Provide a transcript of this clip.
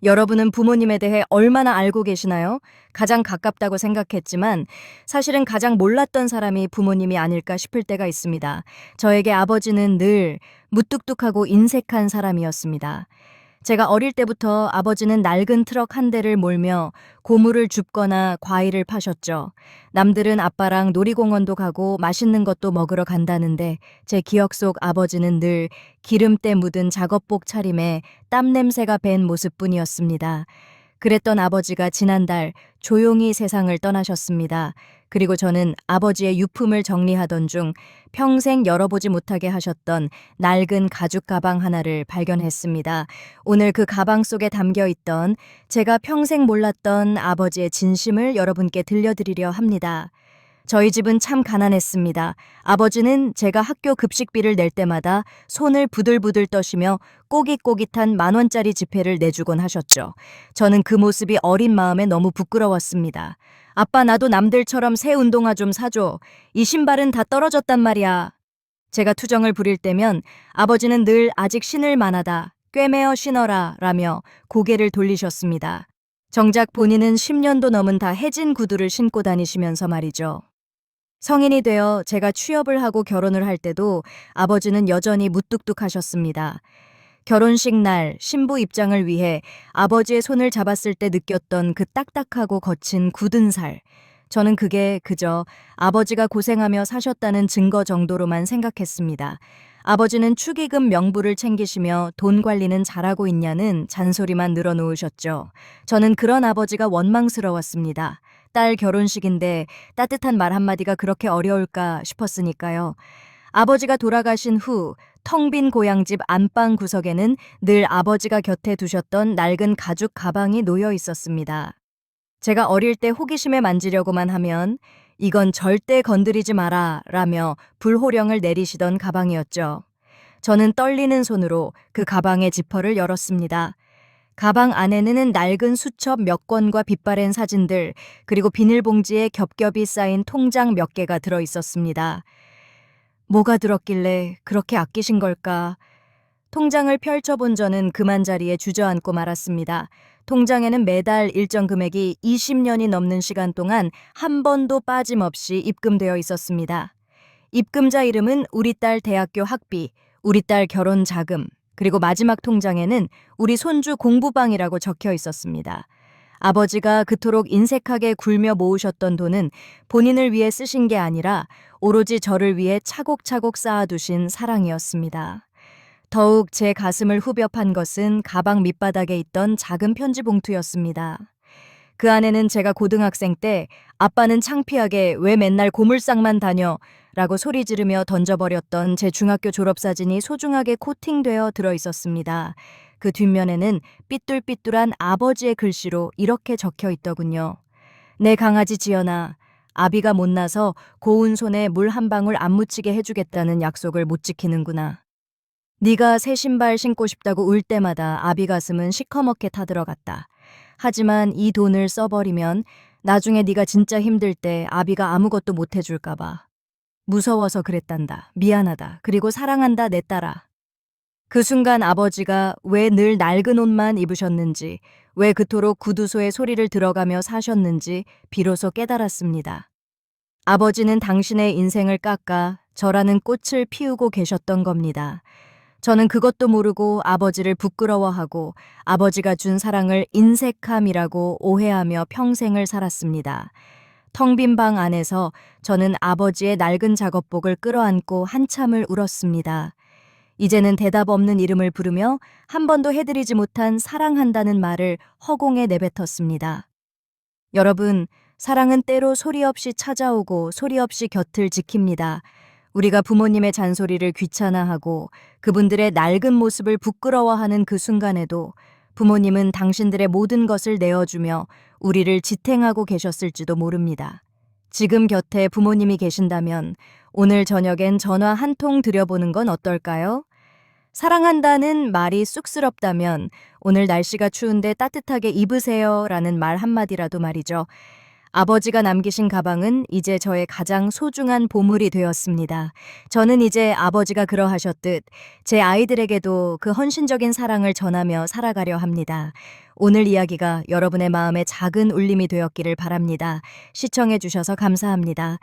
여러분은 부모님에 대해 얼마나 알고 계시나요? 가장 가깝다고 생각했지만 사실은 가장 몰랐던 사람이 부모님이 아닐까 싶을 때가 있습니다. 저에게 아버지는 늘 무뚝뚝하고 인색한 사람이었습니다. 제가 어릴 때부터 아버지는 낡은 트럭 한 대를 몰며 고무를 줍거나 과일을 파셨죠. 남들은 아빠랑 놀이공원도 가고 맛있는 것도 먹으러 간다는데 제 기억 속 아버지는 늘 기름때 묻은 작업복 차림에 땀 냄새가 밴 모습뿐이었습니다. 그랬던 아버지가 지난달 조용히 세상을 떠나셨습니다. 그리고 저는 아버지의 유품을 정리하던 중 평생 열어보지 못하게 하셨던 낡은 가죽 가방 하나를 발견했습니다. 오늘 그 가방 속에 담겨 있던 제가 평생 몰랐던 아버지의 진심을 여러분께 들려드리려 합니다. 저희 집은 참 가난했습니다. 아버지는 제가 학교 급식비를 낼 때마다 손을 부들부들 떠시며 꼬깃꼬깃한 10,000원짜리 지폐를 내주곤 하셨죠. 저는 그 모습이 어린 마음에 너무 부끄러웠습니다. 아빠, 나도 남들처럼 새 운동화 좀 사줘. 이 신발은 다 떨어졌단 말이야. 제가 투정을 부릴 때면 아버지는 늘 아직 신을 만하다, 꿰매어 신어라 라며 고개를 돌리셨습니다. 정작 본인은 10년도 넘은 다 해진 구두를 신고 다니시면서 말이죠. 성인이 되어 제가 취업을 하고 결혼을 할 때도 아버지는 여전히 무뚝뚝하셨습니다. 결혼식 날 신부 입장을 위해 아버지의 손을 잡았을 때 느꼈던 그 딱딱하고 거친 굳은 살. 저는 그게 그저 아버지가 고생하며 사셨다는 증거 정도로만 생각했습니다. 아버지는 축의금 명부를 챙기시며 돈 관리는 잘하고 있냐는 잔소리만 늘어놓으셨죠. 저는 그런 아버지가 원망스러웠습니다. 딸 결혼식인데 따뜻한 말 한마디가 그렇게 어려울까 싶었으니까요. 아버지가 돌아가신 후 텅 빈 고향집 안방 구석에는 늘 아버지가 곁에 두셨던 낡은 가죽 가방이 놓여 있었습니다. 제가 어릴 때 호기심에 만지려고만 하면 이건 절대 건드리지 마라 라며 불호령을 내리시던 가방이었죠. 저는 떨리는 손으로 그 가방의 지퍼를 열었습니다. 가방 안에는 낡은 수첩 몇 권과 빛바랜 사진들, 그리고 비닐봉지에 겹겹이 쌓인 통장 몇 개가 들어 있었습니다. 뭐가 들었길래 그렇게 아끼신 걸까? 통장을 펼쳐본 저는 그만 자리에 주저앉고 말았습니다. 통장에는 매달 일정 금액이 20년이 넘는 시간 동안 한 번도 빠짐없이 입금되어 있었습니다. 입금자 이름은 우리 딸 대학교 학비, 우리 딸 결혼 자금, 그리고 마지막 통장에는 우리 손주 공부방이라고 적혀 있었습니다. 아버지가 그토록 인색하게 굴며 모으셨던 돈은 본인을 위해 쓰신 게 아니라 오로지 저를 위해 차곡차곡 쌓아두신 사랑이었습니다. 더욱 제 가슴을 후벼 판 것은 가방 밑바닥에 있던 작은 편지 봉투였습니다. 그 안에는 제가 고등학생 때 아빠는 창피하게 왜 맨날 고물상만 다녀 라고 소리 지르며 던져버렸던 제 중학교 졸업사진이 소중하게 코팅되어 들어있었습니다. 그 뒷면에는 삐뚤삐뚤한 아버지의 글씨로 이렇게 적혀 있더군요. 내 강아지 지연아, 아비가 못나서 고운 손에 물 한 방울 안 묻히게 해주겠다는 약속을 못 지키는구나. 네가 새 신발 신고 싶다고 울 때마다 아비 가슴은 시커멓게 타들어갔다. 하지만 이 돈을 써버리면 나중에 네가 진짜 힘들 때 아비가 아무것도 못 해줄까 봐. 무서워서 그랬단다. 미안하다. 그리고 사랑한다, 내 딸아. 그 순간 아버지가 왜 늘 낡은 옷만 입으셨는지, 왜 그토록 구두소에 소리를 들어가며 사셨는지 비로소 깨달았습니다. 아버지는 당신의 인생을 깎아 저라는 꽃을 피우고 계셨던 겁니다. 저는 그것도 모르고 아버지를 부끄러워하고 아버지가 준 사랑을 인색함이라고 오해하며 평생을 살았습니다. 텅 빈 방 안에서 저는 아버지의 낡은 작업복을 끌어안고 한참을 울었습니다. 이제는 대답 없는 이름을 부르며 한 번도 해드리지 못한 사랑한다는 말을 허공에 내뱉었습니다. 여러분, 사랑은 때로 소리 없이 찾아오고 소리 없이 곁을 지킵니다. 우리가 부모님의 잔소리를 귀찮아하고 그분들의 낡은 모습을 부끄러워하는 그 순간에도 부모님은 당신들의 모든 것을 내어주며 우리를 지탱하고 계셨을지도 모릅니다. 지금 곁에 부모님이 계신다면 오늘 저녁엔 전화 한 통 드려보는 건 어떨까요? 사랑한다는 말이 쑥스럽다면 오늘 날씨가 추운데 따뜻하게 입으세요 라는 말 한마디라도 말이죠. 아버지가 남기신 가방은 이제 저의 가장 소중한 보물이 되었습니다. 저는 이제 아버지가 그러하셨듯 제 아이들에게도 그 헌신적인 사랑을 전하며 살아가려 합니다. 오늘 이야기가 여러분의 마음에 작은 울림이 되었기를 바랍니다. 시청해 주셔서 감사합니다.